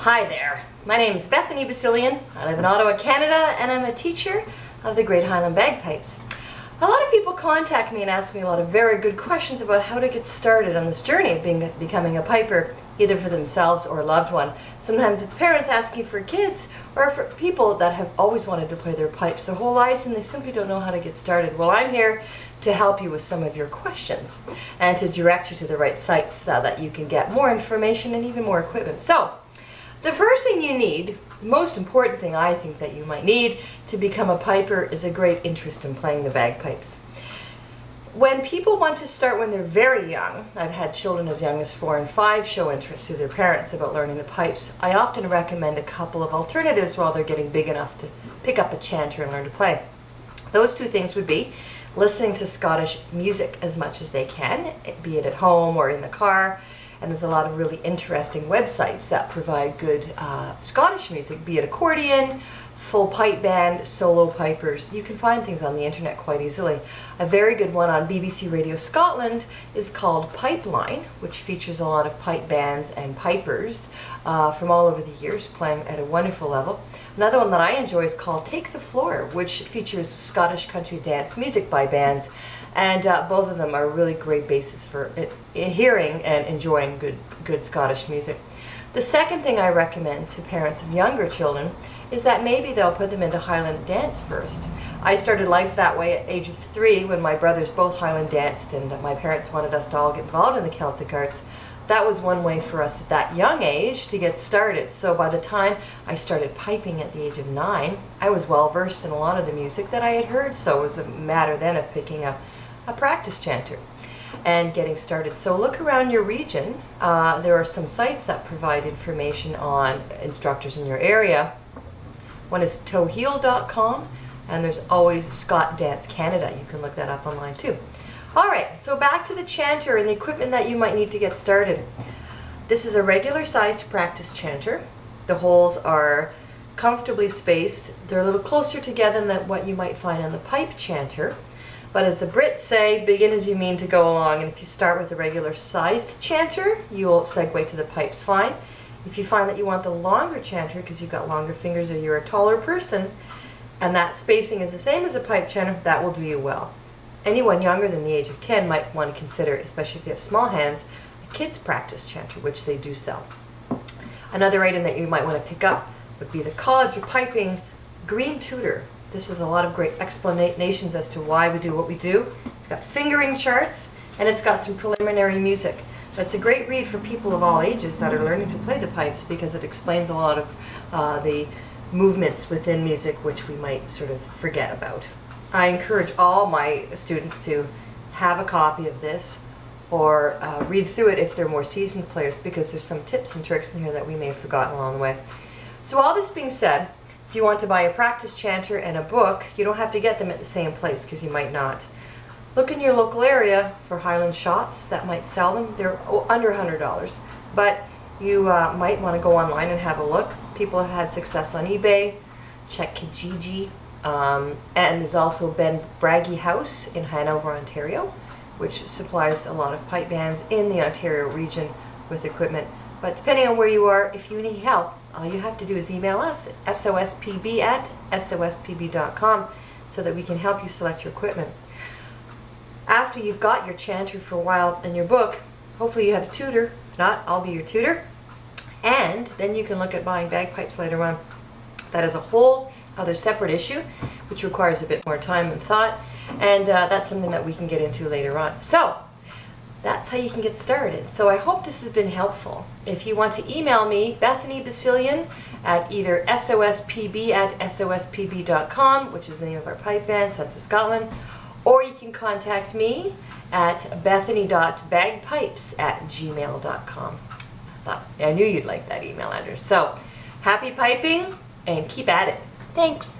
Hi there, my name is Bethany Basilian. I live in Ottawa, Canada, and I'm a teacher of the Great Highland Bagpipes. A lot of people contact me and ask me a lot of very good questions about how to get started on this journey of becoming a piper, either for themselves or a loved one. Sometimes it's parents asking for kids, or for people that have always wanted to play their pipes their whole lives and they simply don't know how to get started. Well, I'm here to help you with some of your questions and to direct you to the right sites so that you can get more information and even more equipment. So, the first thing you need, the most important thing I think that you might need to become a piper, is a great interest in playing the bagpipes. When people want to start when they're very young, I've had children as young as 4 and 5 show interest through their parents about learning the pipes. I often recommend a couple of alternatives while they're getting big enough to pick up a chanter and learn to play. Those two things would be listening to Scottish music as much as they can, be it at home or in the car. And there's a lot of really interesting websites that provide good Scottish music, be it accordion, full pipe band, solo pipers. You can find things on the internet quite easily. A very good one on BBC Radio Scotland is called Pipeline, which features a lot of pipe bands and pipers from all over the years playing at a wonderful level. Another one that I enjoy is called Take the Floor, which features Scottish country dance music by bands, and both of them are a really great basis for hearing and enjoying good Scottish music. The second thing I recommend to parents of younger children is that maybe they'll put them into Highland dance first. I started life that way at age of 3 when my brothers both Highland danced and my parents wanted us to all get involved in the Celtic arts. That was one way for us at that young age to get started. So by the time I started piping at the age of 9, I was well versed in a lot of the music that I had heard, so it was a matter then of picking a practice chanter and getting started. So look around your region. There are some sites that provide information on instructors in your area. One is toheal.com, and there's always Scott Dance Canada. You can look that up online too. Alright, so back to the chanter and the equipment that you might need to get started. This is a regular sized practice chanter. The holes are comfortably spaced. They're a little closer together than what you might find on the pipe chanter. But as the Brits say, begin as you mean to go along. And if you start with a regular sized chanter, you'll segue to the pipes fine. If you find that you want the longer chanter because you've got longer fingers or you're a taller person and that spacing is the same as a pipe chanter, that will do you well. Anyone younger than the age of 10 might want to consider, especially if you have small hands, a kid's practice chanter, which they do sell. Another item that you might want to pick up would be the College of Piping Green Tutor. This is a lot of great explanations as to why we do what we do. It's got fingering charts and it's got some preliminary music. It's a great read for people of all ages that are learning to play the pipes because it explains a lot of the movements within music which we might sort of forget about. I encourage all my students to have a copy of this or read through it if they're more seasoned players, because there's some tips and tricks in here that we may have forgotten along the way. So all this being said, if you want to buy a practice chanter and a book, you don't have to get them at the same place because you might not. Look in your local area for Highland shops that might sell them. They're under $100, but you might want to go online and have a look. People have had success on eBay. Check Kijiji. And there's also Ben Braggie House in Hanover, Ontario, which supplies a lot of pipe bands in the Ontario region with equipment. But depending on where you are, if you need help, all you have to do is email us at sospb@sospb.com so that we can help you select your equipment. After you've got your chanter for a while and your book, hopefully you have a tutor. If not, I'll be your tutor. And then you can look at buying bagpipes later on. That is a whole other separate issue, which requires a bit more time and thought, and that's something that we can get into later on. So, that's how you can get started. So I hope this has been helpful. If you want to email me, Bethany Basilian, at either sospb@sospb.com, which is the name of our pipe band, Sons of Scotland, or you can contact me at bethany.bagpipes@gmail.com. I knew you'd like that email address. So, happy piping and keep at it. Thanks.